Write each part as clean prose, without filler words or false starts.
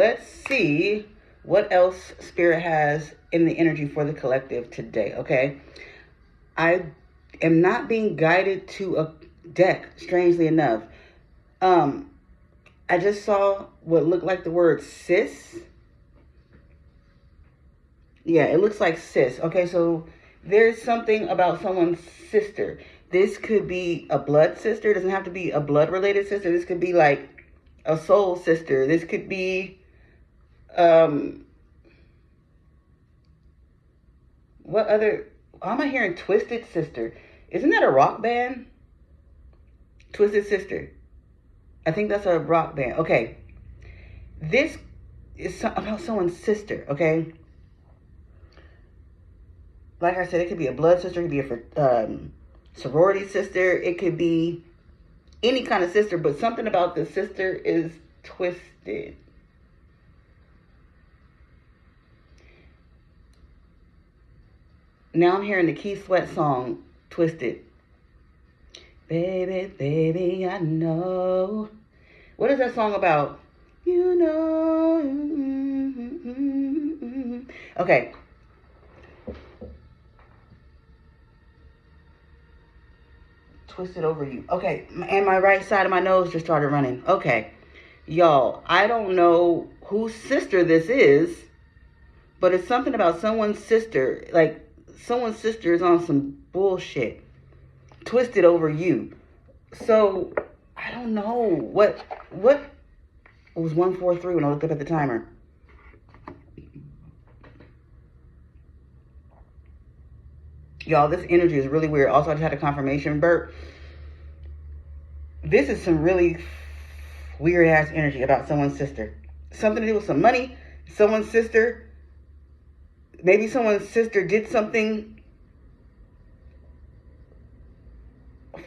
let's see what else Spirit has in the energy for the collective today, okay? I am not being guided to a deck, strangely enough. I just saw what looked like the word sis. Yeah, it looks like sis. Okay, so there's something about someone's sister. This could be a blood sister. It doesn't have to be a blood-related sister. This could be like a soul sister. This could be, what other, why am I hearing Twisted Sister? Isn't that a rock band? Twisted Sister. I think that's a rock band. Okay. This is about someone's sister, okay? Like I said, it could be a blood sister. It could be a sorority sister. It could be any kind of sister, but something about the sister is twisted. Now I'm hearing the Keith Sweat song, Twisted. Baby, baby, I know. What is that song about? You know. Okay. Twisted over you. Okay. And my right side of my nose just started running. Okay. Y'all, I don't know whose sister this is, but it's something about someone's sister. Like, someone's sister is on some bullshit. Twisted over you. So, I don't know. What it was 143 when I looked up at the timer. Y'all, this energy is really weird. Also, I just had a confirmation burp. This is some really weird ass energy about someone's sister. Something to do with some money. Someone's sister. Maybe someone's sister did something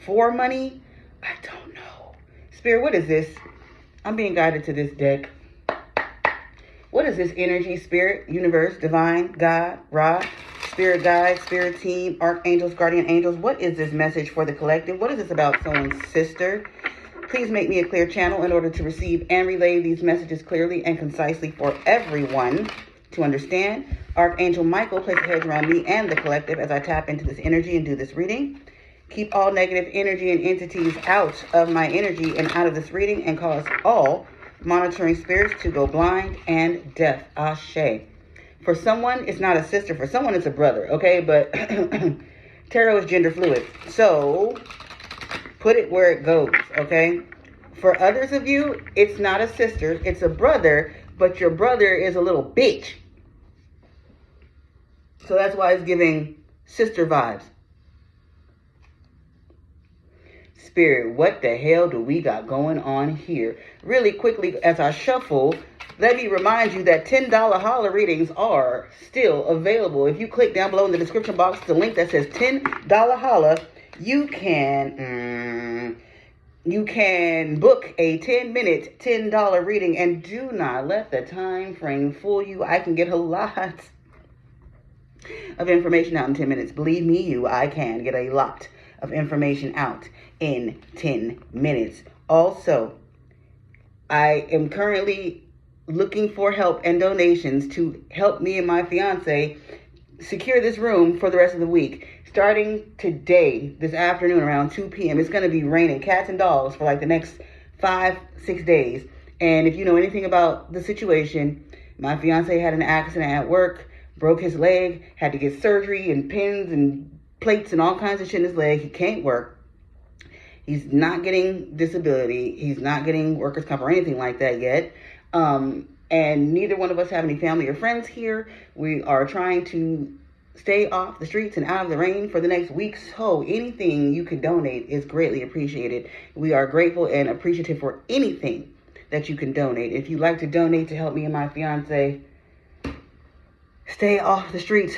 for money. I don't know. Spirit, what is this? I'm being guided to this deck. What is this energy? Spirit, universe, divine, God, Ra, spirit guide, spirit team, archangels, guardian angels. What is this message for the collective? What is this about someone's sister? Please make me a clear channel in order to receive and relay these messages clearly and concisely for everyone to understand. Archangel Michael, place a hedge around me and the collective as I tap into this energy and do this reading. Keep all negative energy and entities out of my energy and out of this reading, and cause all monitoring spirits to go blind and deaf. Ashe. For someone, it's not a sister. For someone, it's a brother, okay? But tarot is gender fluid. So, put it where it goes, okay? For others of you, it's not a sister. It's a brother, but your brother is a little bitch. So that's why it's giving sister vibes. Spirit, what the hell do we got going on here? Really quickly, as I shuffle, let me remind you that $10 HOLLA readings are still available. If you click down below in the description box, the link that says $10 HOLLA, you can book a 10-minute, $10 reading. And do not let the time frame fool you. I can get a lot of information out in 10 minutes. Believe me, I can get a lot of information out in 10 minutes. Also, I am currently looking for help and donations to help me and my fiance secure this room for the rest of the week. Starting today, this afternoon around 2 p.m., it's going to be raining cats and dogs for like the next 5-6 days. And if you know anything about the situation, my fiance had an accident at work, broke his leg, had to get surgery and pins and plates and all kinds of shit in his leg. He can't work. He's not getting disability. He's not getting workers' comp or anything like that yet. And neither one of us have any family or friends here. We are trying to stay off the streets and out of the rain for the next week. So anything you can donate is greatly appreciated. We are grateful and appreciative for anything that you can donate. If you'd like to donate to help me and my fiance stay off the streets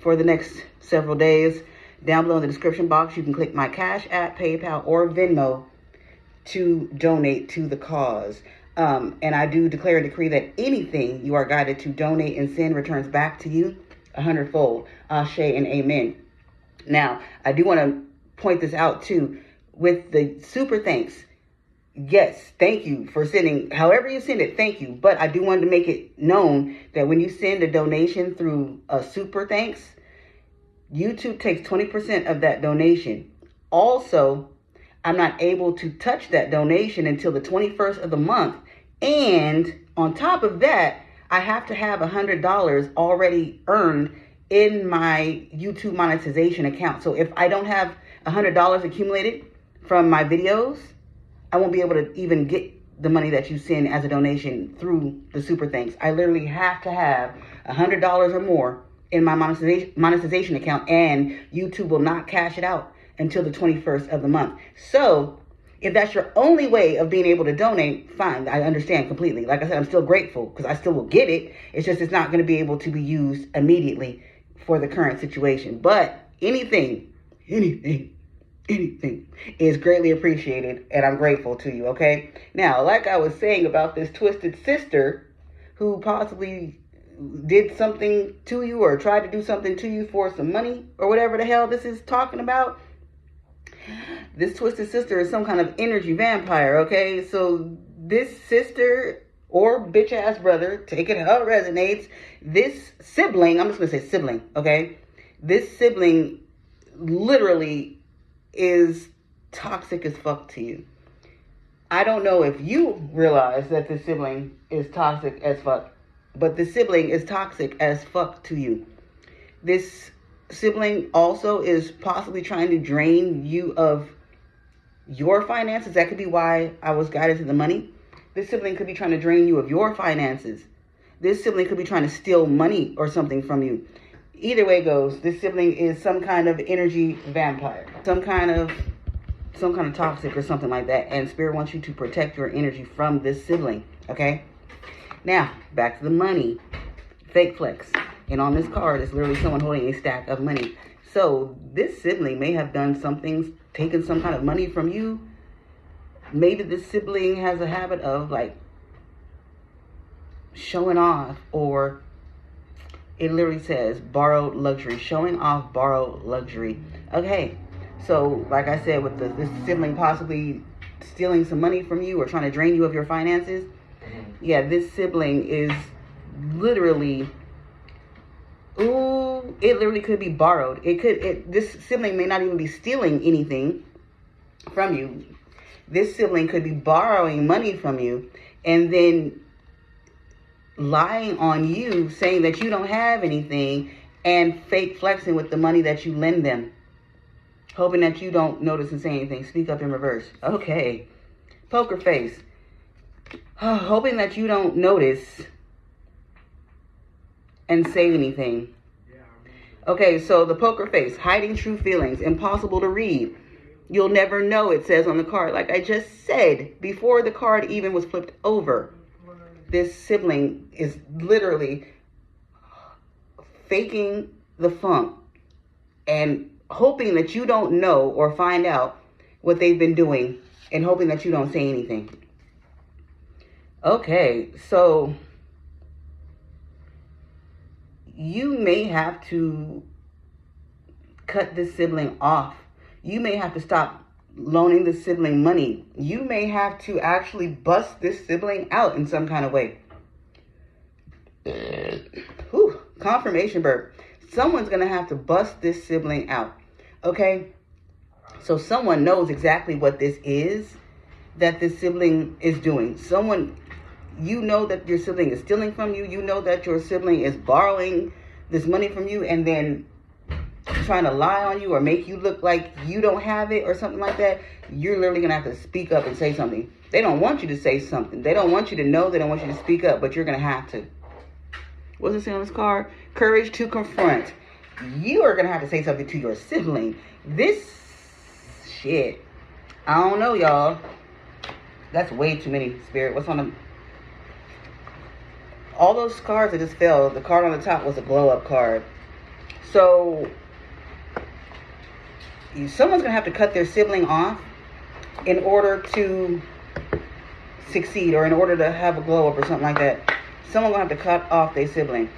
for the next several days, down below in the description box, you can click my Cashapp, PayPal, or Venmo to donate to the cause. And I do declare and decree that anything you are guided to donate and send returns back to you 100-fold. Ashe and amen. Now, I do want to point this out too. With the super thanks, yes, thank you for sending, however you send it, thank you. But I do want to make it known that when you send a donation through a super thanks, YouTube takes 20% of that donation. Also, I'm not able to touch that donation until the 21st of the month. And on top of that, I have to have $100 already earned in my YouTube monetization account. So if I don't have $100 accumulated from my videos, I won't be able to even get the money that you send as a donation through the super thanks. I literally have to have $100 or more in my monetization account, and YouTube will not cash it out until the 21st of the month. So if that's your only way of being able to donate, fine. I understand completely. Like I said, I'm still grateful because I still will get it. It's just it's not going to be able to be used immediately for the current situation. But anything is greatly appreciated, and I'm grateful to you, okay? Now, like I was saying about this twisted sister who possibly did something to you or tried to do something to you for some money or whatever the hell this is talking about. This twisted sister is some kind of energy vampire, okay? So this sister or bitch ass brother, take it how it resonates, this sibling, I'm just going to say sibling, okay? This sibling literally is toxic as fuck to you. I don't know if you realize that this sibling is toxic as fuck, but the sibling is toxic as fuck to you. This sibling also is possibly trying to drain you of your finances. That could be why I was guided to the money. This sibling could be trying to drain you of your finances. This sibling could be trying to steal money or something from you. Either way it goes, this sibling is some kind of energy vampire, some kind of toxic or something like that. And Spirit wants you to protect your energy from this sibling, okay? Now, back to the money. Fake flex. And on this card is literally someone holding a stack of money. So this sibling may have done something, taken some kind of money from you. Maybe this sibling has a habit of like showing off, or it literally says borrowed luxury, showing off borrowed luxury. Okay, so like I said, with this sibling possibly stealing some money from you or trying to drain you of your finances, yeah, this sibling is literally, it literally could be borrowed. This sibling may not even be stealing anything from you. This sibling could be borrowing money from you and then lying on you, saying that you don't have anything, and fake flexing with the money that you lend them, hoping that you don't notice and say anything. Speak up in reverse. Okay. Poker face. Hoping that you don't notice and say anything. Okay, so the poker face, hiding true feelings, impossible to read. You'll never know, it says on the card. Like I just said, before the card even was flipped over, this sibling is literally faking the funk and hoping that you don't know or find out what they've been doing and hoping that you don't say anything. Okay, so you may have to cut this sibling off. You may have to stop loaning the sibling money. You may have to actually bust this sibling out in some kind of way. Whew, confirmation burp. Someone's going to have to bust this sibling out. Okay? So someone knows exactly what this is that this sibling is doing. You know that your sibling is stealing from you. You know that your sibling is borrowing this money from you and then trying to lie on you or make you look like you don't have it or something like that. You're literally going to have to speak up and say something. They don't want you to say something. They don't want you to know. They don't want you to speak up, but you're going to have to. What's it say on this card? Courage to confront. You are going to have to say something to your sibling. This shit. I don't know, y'all. That's way too many, Spirit. What's on them? All those cards that just fell, the card on the top was a glow-up card. So someone's going to have to cut their sibling off in order to succeed or in order to have a glow-up or something like that. Someone's going to have to cut off their sibling.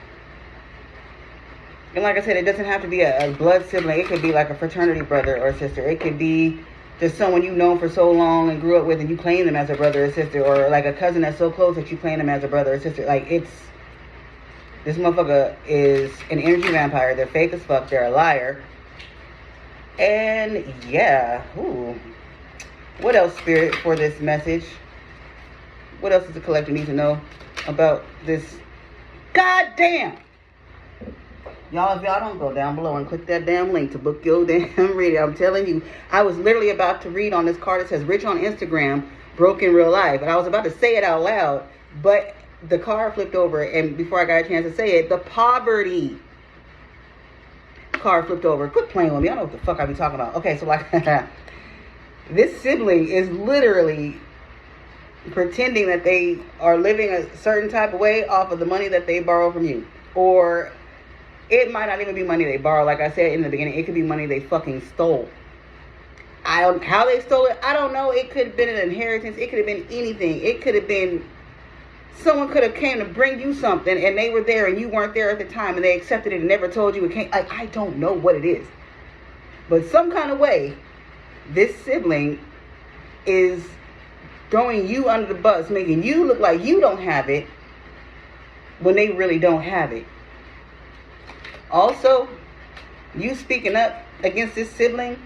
And like I said, it doesn't have to be a blood sibling. It could be like a fraternity brother or sister. It could be Just someone you've known for so long and grew up with, and you claim them as a brother or sister, or like a cousin that's so close that you claim them as a brother or sister. Like, it's, this motherfucker is an energy vampire. They're fake as fuck. They're a liar. And yeah, ooh. What else, Spirit, for this message? What else does the collector need to know about this? Goddamn! Y'all, if y'all don't go down below and click that damn link to book your damn reading, I'm telling you, I was literally about to read on this card that says rich on Instagram, broke in real life. And I was about to say it out loud, but the card flipped over, and before I got a chance to say it, the poverty card flipped over. Quit playing with me. I don't know what the fuck I be talking about. Okay, so like, this sibling is literally pretending that they are living a certain type of way off of the money that they borrow from you. Or it might not even be money they borrow. Like I said in the beginning, it could be money they fucking stole. How they stole it, I don't know. It could have been an inheritance. It could have been anything. It could have been someone could have came to bring you something, and they were there and you weren't there at the time, and they accepted it and never told you it came. Like, I don't know what it is, but some kind of way, this sibling is throwing you under the bus, making you look like you don't have it when they really don't have it. Also, you speaking up against this sibling,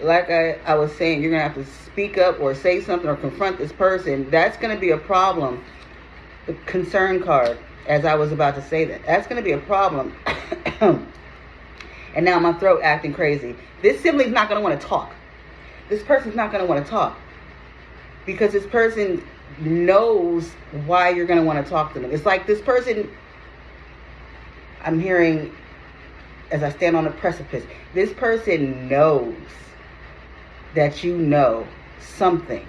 like I was saying, you're going to have to speak up or say something or confront this person. That's going to be a problem. The concern card, as I was about to say that. That's going to be a problem. And now my throat acting crazy. This sibling's not going to want to talk. This person's not going to want to talk. Because this person knows why you're going to want to talk to them. It's like this person, I'm hearing as I stand on the precipice, this person knows that you know something.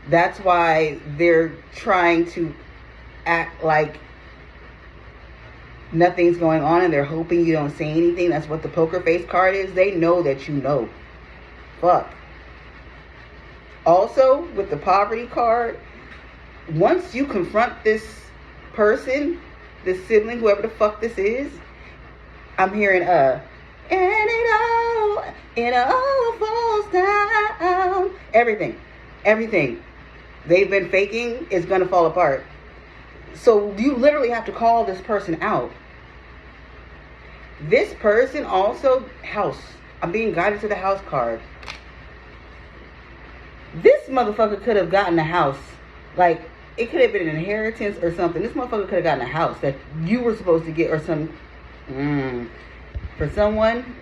That's why they're trying to act like nothing's going on, and they're hoping you don't say anything. That's what the poker face card is. They know that you know. Fuck. Also, with the poverty card, once you confront this person, this sibling, whoever the fuck this is, I'm hearing and it all falls down. Everything they've been faking is gonna fall apart. So you literally have to call this person out. This person also, house. I'm being guided to the house card. This motherfucker could have gotten a house. Like, it could have been an inheritance or something. This motherfucker could have gotten a house that you were supposed to get, or some. For someone,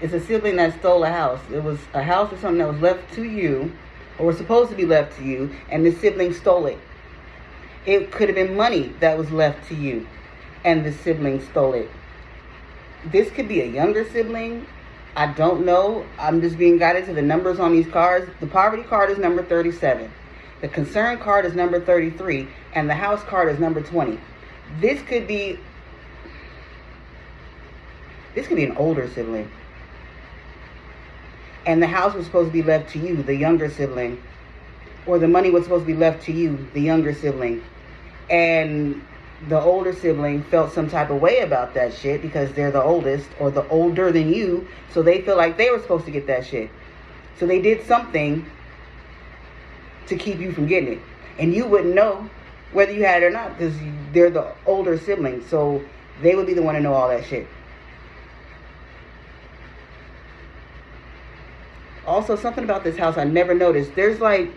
it's a sibling that stole a house. It was a house or something that was left to you, or was supposed to be left to you, and this sibling stole it. It could have been money that was left to you, and the sibling stole it. This could be a younger sibling. I don't know. I'm just being guided to the numbers on these cards. The poverty card is number 37. The concern card is number 33. And the house card is number 20. This could be an older sibling. And the house was supposed to be left to you, the younger sibling. Or the money was supposed to be left to you, the younger sibling. And the older sibling felt some type of way about that shit because they're the oldest or the older than you. So they feel like they were supposed to get that shit. So they did something to keep you from getting it. And you wouldn't know whether you had it or not because they're the older sibling. So they would be the one to know all that shit. Also, something about this house I never noticed. There's like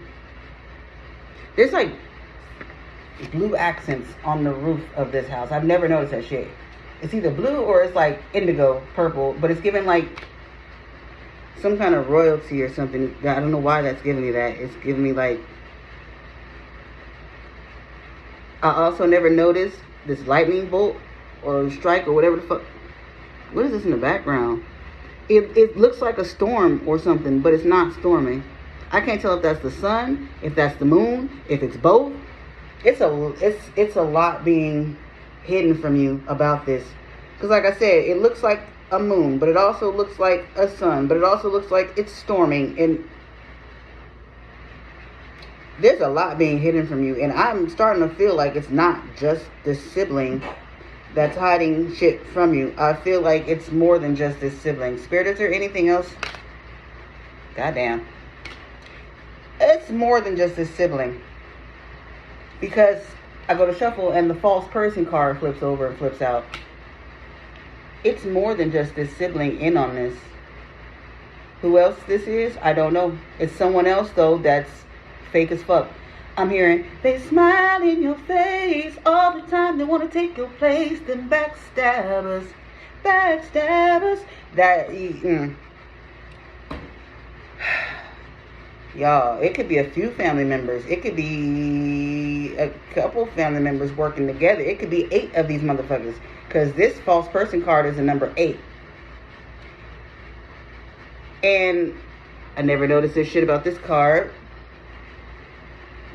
blue accents on the roof of this house. I've never noticed that shit. It's either blue or it's like indigo purple, but it's giving like some kind of royalty or something. I don't know why that's giving me that. It's giving me like, I also never noticed this lightning bolt or strike or whatever the fuck. What is this in the background? It looks like a storm or something, but it's not storming. I can't tell if that's the sun, if that's the moon, if it's both. It's a lot being hidden from you about this. Because like I said, it looks like a moon, but it also looks like a sun, but it also looks like it's storming. And there's a lot being hidden from you. And I'm starting to feel like it's not just the sibling that's hiding shit from you. I feel like it's more than just this sibling. Spirit, is there anything else? Goddamn. It's more than just this sibling. Because I go to shuffle and the false person card flips over and flips out. It's more than just this sibling in on this. Who else this is, I don't know. It's someone else, though, that's fake as fuck. I'm hearing, they smile in your face all the time. They want to take your place. Them backstabbers. Backstabbers. Y'all, it could be a few family members. It could be a couple family members working together. It could be 8 of these motherfuckers. Because this false person card is a number 8. And I never noticed this shit about this card.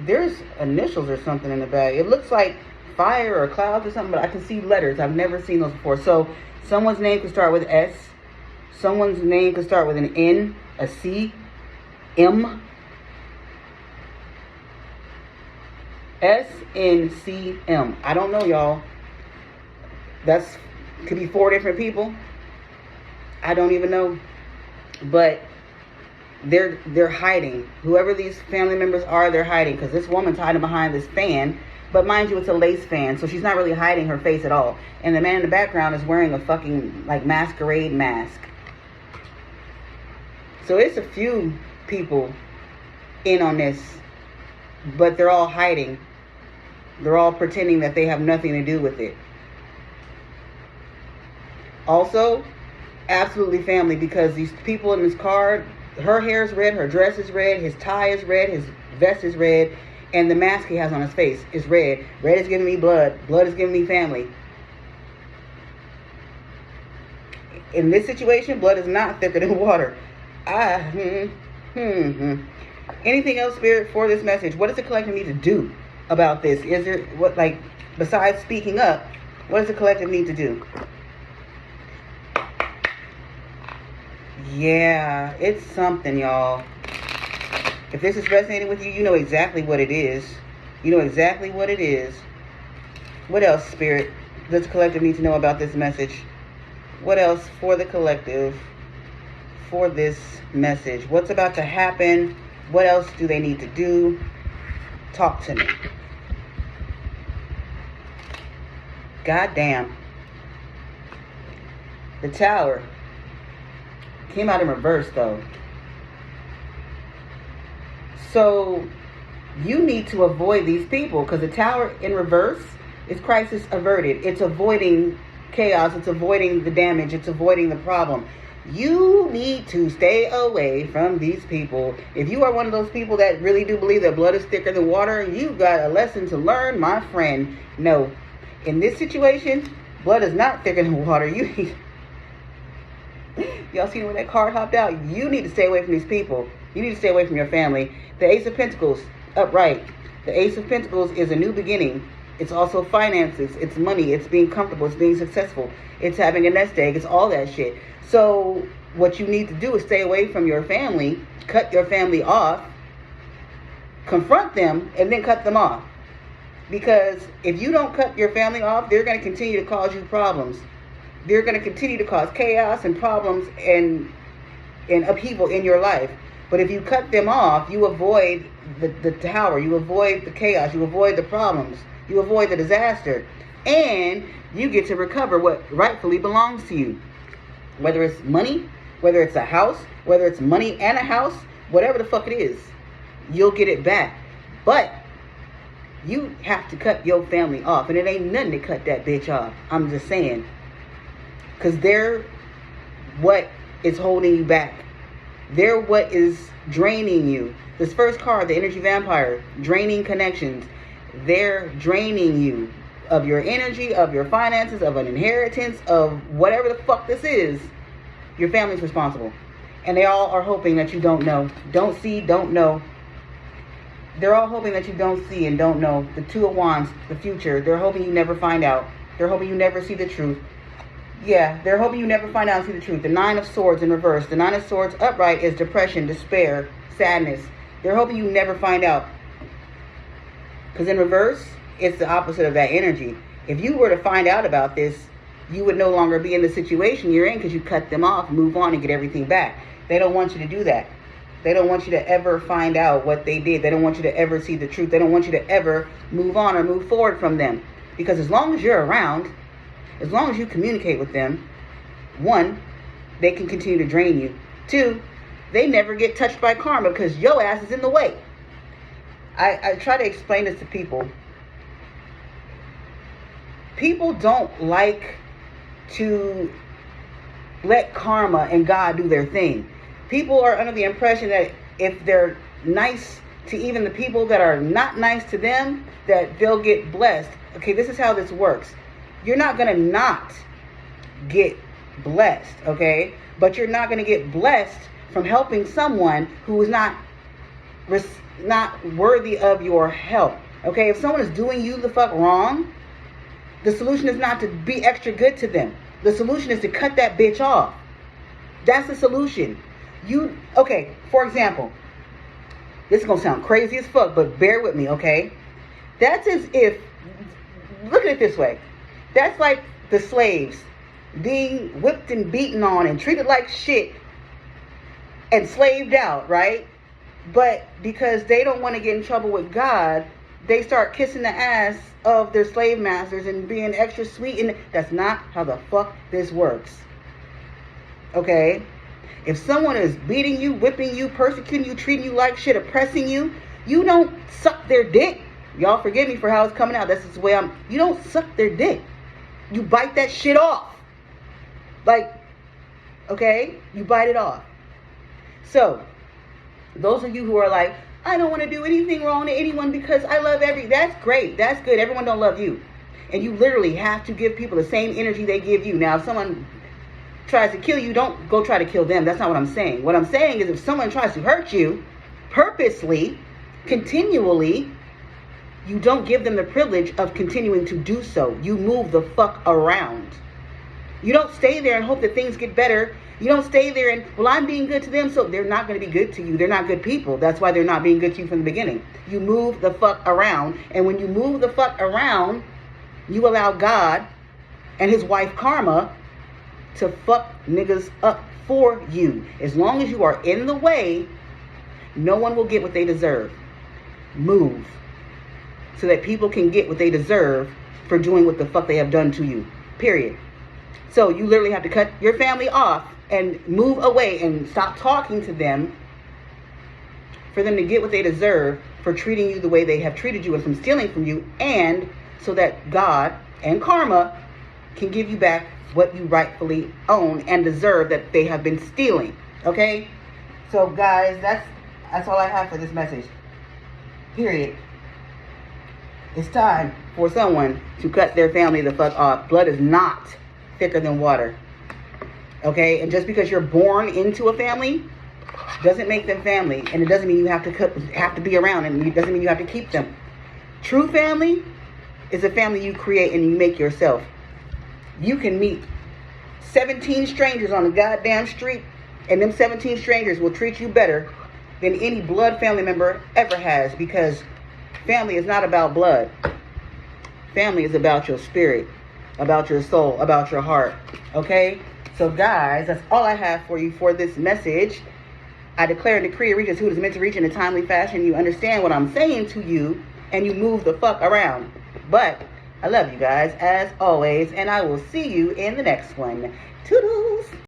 There's initials or something in the back. It looks like fire or clouds or something, but I can see letters. I've never seen those before. So someone's name could start with S. Someone's name could start with an N, a C, M. S, N, C, M. I don't know, y'all. That's could be 4 different people. I don't even know. But they're hiding. Whoever these family members are, they're hiding. Because this woman's hiding behind this fan. But mind you, it's a lace fan. So she's not really hiding her face at all. And the man in the background is wearing a fucking, like, masquerade mask. So it's a few people in on this. But they're all hiding. They're all pretending that they have nothing to do with it. Also, absolutely family, because these people in this card, her hair is red, her dress is red, his tie is red, his vest is red, and the mask he has on his face is red. Red is giving me blood. Blood is giving me family. In this situation, blood is not thicker than water. Anything else, Spirit, for this message? What does the collective need to do about this? Is there, what, like, besides speaking up, what does the collective need to do? Yeah, it's something, y'all. If this is resonating with you, you know exactly what it is. You know exactly what it is. What else, Spirit, does the collective need to know about this message? What else for the collective for this message? What's about to happen? What else do they need to do? Talk to me. God damn. The Tower came out in reverse, though. So you need to avoid these people, because the Tower in reverse is crisis averted. It's avoiding chaos. It's avoiding the damage. It's avoiding the problem. You need to stay away from these people. If you are one of those people that really do believe that blood is thicker than water, you've got a lesson to learn, my friend. No. In this situation, blood is not thicker than water. Y'all seen when that card hopped out? You need to stay away from these people. You need to stay away from your family. The Ace of Pentacles, upright. The Ace of Pentacles is a new beginning. It's also finances. It's money. It's being comfortable. It's being successful. It's having a nest egg. It's all that shit. So what you need to do is stay away from your family. Cut your family off. Confront them and then cut them off. Because if you don't cut your family off, they're going to continue to cause you problems. They're going to continue to cause chaos and problems and upheaval in your life. But if you cut them off, you avoid the Tower. You avoid the chaos. You avoid the problems. You avoid the disaster. And you get to recover what rightfully belongs to you. Whether it's money, whether it's a house, whether it's money and a house, whatever the fuck it is, you'll get it back. But you have to cut your family off. And it ain't nothing to cut that bitch off. I'm just saying. Because they're what is holding you back. They're what is draining you. This first card, the Energy Vampire, draining connections. They're draining you of your energy, of your finances, of an inheritance, of whatever the fuck this is. Your family's responsible. And they all are hoping that you don't know. Don't see, don't know. They're all hoping that you don't see and don't know. The Two of Wands, the future. They're hoping you never find out. They're hoping you never see the truth. Yeah, they're hoping you never find out and see the truth. The Nine of Swords in reverse. The Nine of Swords upright is depression, despair, sadness. They're hoping you never find out. Because in reverse, it's the opposite of that energy. If you were to find out about this, you would no longer be in the situation you're in because you cut them off, move on, and get everything back. They don't want you to do that. They don't want you to ever find out what they did. They don't want you to ever see the truth. They don't want you to ever move on or move forward from them. Because as long as you're around, as long as you communicate with them, one, they can continue to drain you. Two, they never get touched by karma because your ass is in the way. I try to explain this to people. People don't like to let karma and God do their thing. People are under the impression that if they're nice to even the people that are not nice to them, that they'll get blessed. Okay, this is how this works. You're not going to not get blessed, okay? But you're not going to get blessed from helping someone who is not worthy of your help, okay? If someone is doing you the fuck wrong, the solution is not to be extra good to them. The solution is to cut that bitch off. That's the solution. Okay, for example, this is going to sound crazy as fuck, but bear with me, okay? That's as if, look at it this way. That's like the slaves being whipped and beaten on and treated like shit and slaved out, right? But because they don't want to get in trouble with God, they start kissing the ass of their slave masters and being extra sweet. And that's not how the fuck this works. Okay? If someone is beating you, whipping you, persecuting you, treating you like shit, oppressing you, you don't suck their dick. Y'all forgive me for how it's coming out. That's just the way you don't suck their dick. You bite that shit off. Like, okay? You bite it off. So, those of you who are like, I don't want to do anything wrong to anyone because I love that's great. That's good. Everyone don't love you. And you literally have to give people the same energy they give you. Now, if someone tries to kill you, don't go try to kill them. That's not what I'm saying. What I'm saying is if someone tries to hurt you purposely, continually, you don't give them the privilege of continuing to do so. You move the fuck around. You don't stay there and hope that things get better. You don't stay there and, well, I'm being good to them, so they're not going to be good to you. They're not good people. That's why they're not being good to you from the beginning. You move the fuck around. And when you move the fuck around, you allow God and his wife Karma to fuck niggas up for you. As long as you are in the way, no one will get what they deserve. Move. So that people can get what they deserve for doing what the fuck they have done to you. Period. So you literally have to cut your family off and move away and stop talking to them for them to get what they deserve for treating you the way they have treated you and from stealing from you, and so that God and karma can give you back what you rightfully own and deserve that they have been stealing. Okay? So guys, that's all I have for this message. Period. It's time for someone to cut their family the fuck off. Blood is not thicker than water. Okay? And just because you're born into a family doesn't make them family, and it doesn't mean you have to be around, and it doesn't mean you have to keep them. True family is a family you create and you make yourself. You can meet 17 strangers on the goddamn street, and them 17 strangers will treat you better than any blood family member ever has, because family is not about blood. Family is about your spirit, about your soul, about your heart. Okay? So guys, that's all I have for you for this message. I declare and decree it reaches who it is meant to reach in a timely fashion. You understand what I'm saying to you, and you move the fuck around. But I love you guys as always, and I will see you in the next one. Toodles!